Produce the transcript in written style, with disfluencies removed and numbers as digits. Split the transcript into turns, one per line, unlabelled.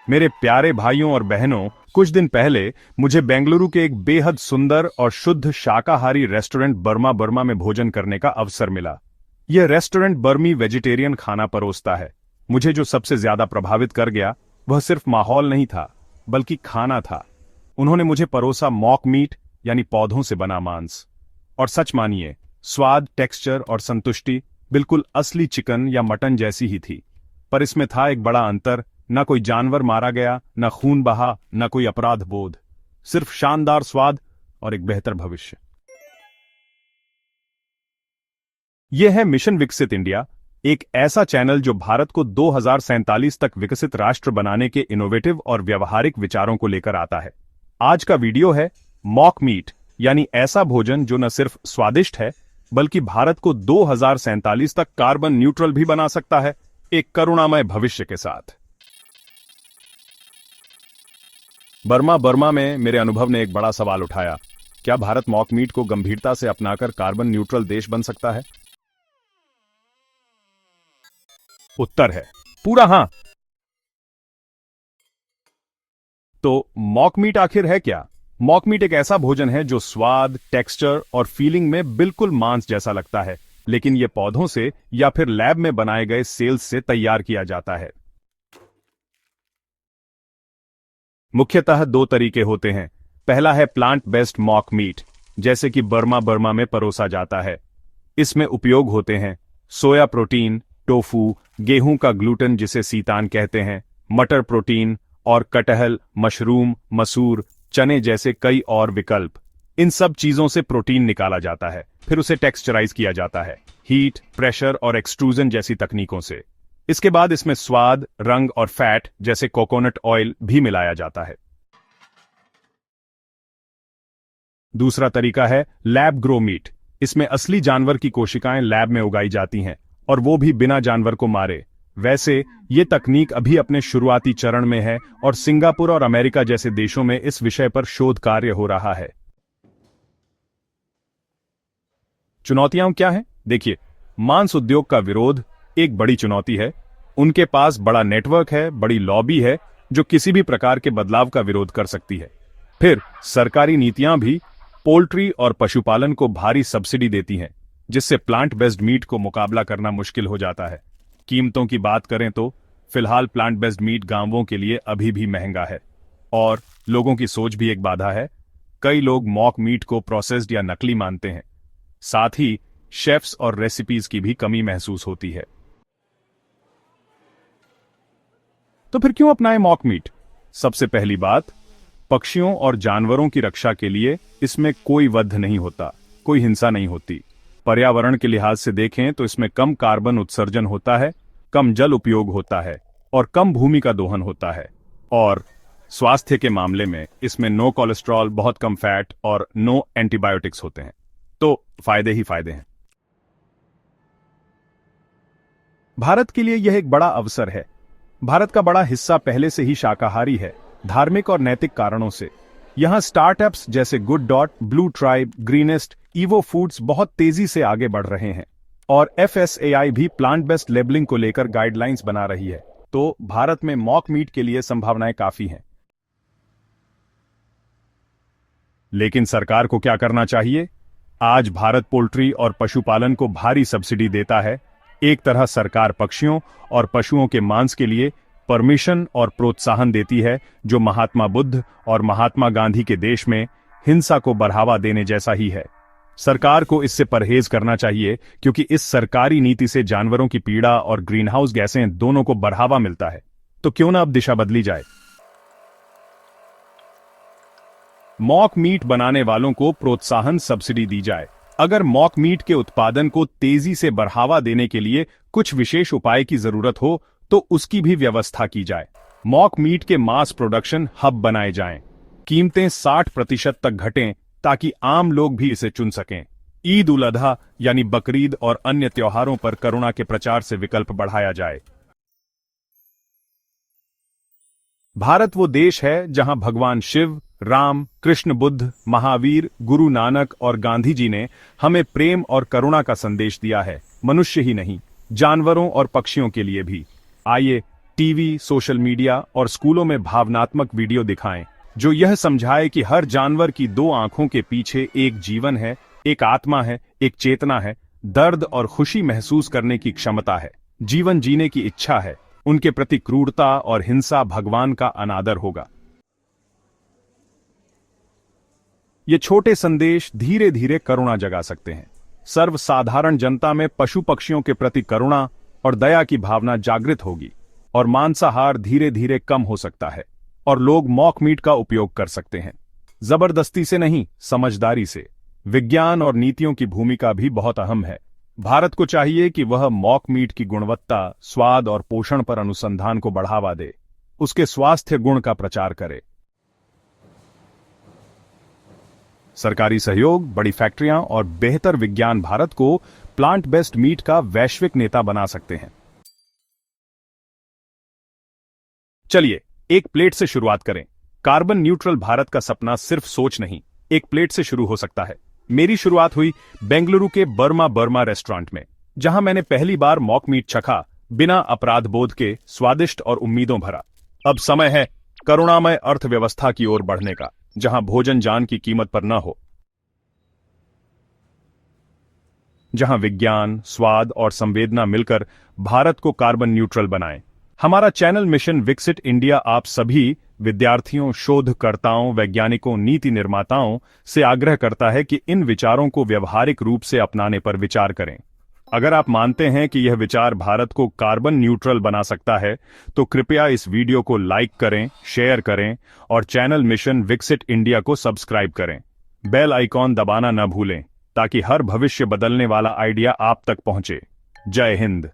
मेरे प्यारे भाइयों और बहनों, कुछ दिन पहले मुझे बेंगलुरु के एक बेहद सुंदर और शुद्ध शाकाहारी रेस्टोरेंट बर्मा बर्मा में भोजन करने का अवसर मिला। यह रेस्टोरेंट बर्मी वेजिटेरियन खाना परोसता है। मुझे जो सबसे ज्यादा प्रभावित कर गया वह सिर्फ माहौल नहीं था, बल्कि खाना था। उन्होंने मुझे परोसा मॉक मीट यानी पौधों से बना मांस। और सच मानिए, स्वाद, टेक्सचर और संतुष्टि बिल्कुल असली चिकन या मटन जैसी ही थी। पर इसमें था एक बड़ा अंतर। न कोई जानवर मारा गया, न खून बहा, न कोई अपराध बोध। सिर्फ शानदार स्वाद और एक बेहतर भविष्य। यह है मिशन विकसित इंडिया, एक ऐसा चैनल जो भारत को 2047 तक विकसित राष्ट्र बनाने के इनोवेटिव और व्यवहारिक विचारों को लेकर आता है। आज का वीडियो है मॉक मीट, यानी ऐसा भोजन जो न सिर्फ स्वादिष्ट है, बल्कि भारत को 2047 तक कार्बन न्यूट्रल भी बना सकता है, एक करुणामय भविष्य के साथ। बर्मा में मेरे अनुभव ने एक बड़ा सवाल उठाया। क्या भारत मॉक मीट को गंभीरता से अपनाकर कार्बन न्यूट्रल देश बन सकता है? उत्तर है पूरा हां। तो मॉक मीट आखिर है क्या? मॉक मीट एक ऐसा भोजन है जो स्वाद, टेक्सचर और फीलिंग में बिल्कुल मांस जैसा लगता है, लेकिन यह पौधों से या फिर लैब में बनाए गए सेल्स से तैयार किया जाता है। मुख्यतः दो तरीके होते हैं। पहला है प्लांट बेस्ड मॉक मीट, जैसे कि बर्मा में परोसा जाता है। इसमें उपयोग होते हैं सोया प्रोटीन, टोफू, गेहूं का ग्लूटेन जिसे सीतान कहते हैं, मटर प्रोटीन और कटहल, मशरूम, मसूर, चने जैसे कई और विकल्प। इन सब चीजों से प्रोटीन निकाला जाता है, फिर उसे टेक्सचराइज किया जाता है हीट, प्रेशर और एक्सट्रूजन जैसी तकनीकों से। इसके बाद इसमें स्वाद, रंग और फैट जैसे कोकोनट ऑयल भी मिलाया जाता है। दूसरा तरीका है लैब ग्रो मीट। इसमें असली जानवर की कोशिकाएं लैब में उगाई जाती हैं, और वो भी बिना जानवर को मारे। वैसे ये तकनीक अभी अपने शुरुआती चरण में है और सिंगापुर और अमेरिका जैसे देशों में इस विषय पर शोध कार्य हो रहा है। चुनौतियां क्या हैं? देखिए, मांस उद्योग का विरोध एक बड़ी चुनौती है। उनके पास बड़ा नेटवर्क है, बड़ी लॉबी है जो किसी भी प्रकार के बदलाव का विरोध कर सकती है। फिर सरकारी नीतियां भी पोल्ट्री और पशुपालन को भारी सब्सिडी देती हैं, जिससे प्लांट बेस्ड मीट को मुकाबला करना मुश्किल हो जाता है। कीमतों की बात करें तो फिलहाल प्लांट बेस्ड मीट गांवों के लिए अभी भी महंगा है, और लोगों की सोच भी एक बाधा है। कई लोग मॉक मीट को प्रोसेस्ड या नकली मानते हैं। साथ ही शेफ्स और रेसिपीज की भी कमी महसूस होती है। तो फिर क्यों अपनाएं मॉक मीट? सबसे पहली बात, पक्षियों और जानवरों की रक्षा के लिए इसमें कोई वध नहीं होता, कोई हिंसा नहीं होती। पर्यावरण के लिहाज से देखें तो इसमें कम कार्बन उत्सर्जन होता है, कम जल उपयोग होता है और कम भूमि का दोहन होता है। और स्वास्थ्य के मामले में इसमें नो कोलेस्ट्रॉल, बहुत कम फैट और नो एंटीबायोटिक्स होते हैं। तो फायदे ही फायदे हैं। भारत के लिए यह एक बड़ा अवसर है। भारत का बड़ा हिस्सा पहले से ही शाकाहारी है, धार्मिक और नैतिक कारणों से। यहां स्टार्टअप्स जैसे good dot, blue tribe, greenest, evo foods बहुत तेजी से आगे बढ़ रहे हैं, और FSAI भी प्लांट बेस्ड लेबलिंग को लेकर गाइडलाइंस बना रही है। तो भारत में मॉक मीट के लिए संभावनाएं काफी हैं। लेकिन सरकार को क्या करना चाहिए? आज भारत पोल्ट्री और पशुपालन को भारी सब्सिडी देता है। एक तरह सरकार पक्षियों और पशुओं के मांस के लिए परमिशन और प्रोत्साहन देती है, जो महात्मा बुद्ध और महात्मा गांधी के देश में हिंसा को बढ़ावा देने जैसा ही है। सरकार को इससे परहेज करना चाहिए, क्योंकि इस सरकारी नीति से जानवरों की पीड़ा और ग्रीनहाउस गैसें दोनों को बढ़ावा मिलता है। तो क्यों ना अब दिशा बदली जाए? मॉक मीट बनाने वालों को प्रोत्साहन सब्सिडी दी जाए। अगर मॉक मीट के उत्पादन को तेजी से बढ़ावा देने के लिए कुछ विशेष उपाय की जरूरत हो, तो उसकी भी व्यवस्था की जाए। मॉक मीट के मास प्रोडक्शन हब बनाए जाएं। कीमतें 60% तक घटें, ताकि आम लोग भी इसे चुन सकें। ईद उल अधा यानी बकरीद और अन्य त्योहारों पर करुणा के प्रचार से विकल्प बढ़ाया जाए। भारत वो देश है जहां भगवान शिव, राम, कृष्ण बुद्ध, महावीर, गुरु नानक और गांधी जी ने हमें प्रेम और करुणा का संदेश दिया है। मनुष्य ही नहीं, जानवरों और पक्षियों के लिए भी। आइए टीवी, सोशल मीडिया और स्कूलों में भावनात्मक वीडियो दिखाएं जो यह समझाए कि हर जानवर की दो आंखों के पीछे एक जीवन है, एक आत्मा है, एक चेतना है, दर्द और खुशी महसूस करने की क्षमता है, जीवन जीने की इच्छा है। उनके प्रति क्रूरता और हिंसा भगवान का अनादर होगा। ये छोटे संदेश धीरे धीरे करुणा जगा सकते हैं। सर्वसाधारण जनता में पशु पक्षियों के प्रति करुणा और दया की भावना जागृत होगी और मांसाहार धीरे धीरे कम हो सकता है और लोग मॉक मीट का उपयोग कर सकते हैं। जबरदस्ती से नहीं, समझदारी से। विज्ञान और नीतियों की भूमिका भी बहुत अहम है। भारत को चाहिए कि वह मॉक मीट की गुणवत्ता, स्वाद और पोषण पर अनुसंधान को बढ़ावा दे, उसके स्वास्थ्य गुण का प्रचार करे। सरकारी सहयोग, बड़ी फैक्ट्रियां और बेहतर विज्ञान भारत को प्लांट बेस्ड मीट का वैश्विक नेता बना सकते हैं। चलिए एक प्लेट से शुरुआत करें। कार्बन न्यूट्रल भारत का सपना सिर्फ सोच नहीं, एक प्लेट से शुरू हो सकता है। मेरी शुरुआत हुई बेंगलुरु के बर्मा रेस्टोरेंट में, जहां मैंने पहली बार मॉक मीट चखा, बिना अपराध बोध के, स्वादिष्ट और उम्मीदों भरा। अब समय है करुणामय अर्थव्यवस्था की ओर बढ़ने का, जहां भोजन जान की कीमत पर न हो, जहां विज्ञान, स्वाद और संवेदना मिलकर भारत को कार्बन न्यूट्रल बनाएं। हमारा चैनल मिशन विकसित इंडिया आप सभी विद्यार्थियों, शोधकर्ताओं, वैज्ञानिकों, नीति निर्माताओं से आग्रह करता है कि इन विचारों को व्यवहारिक रूप से अपनाने पर विचार करें। अगर आप मानते हैं कि यह विचार भारत को कार्बन न्यूट्रल बना सकता है, तो कृपया इस वीडियो को लाइक करें, शेयर करें और चैनल मिशन विकसित इंडिया को सब्सक्राइब करें। बेल आइकॉन दबाना न भूलें ताकि हर भविष्य बदलने वाला आइडिया आप तक पहुंचे। जय हिंद।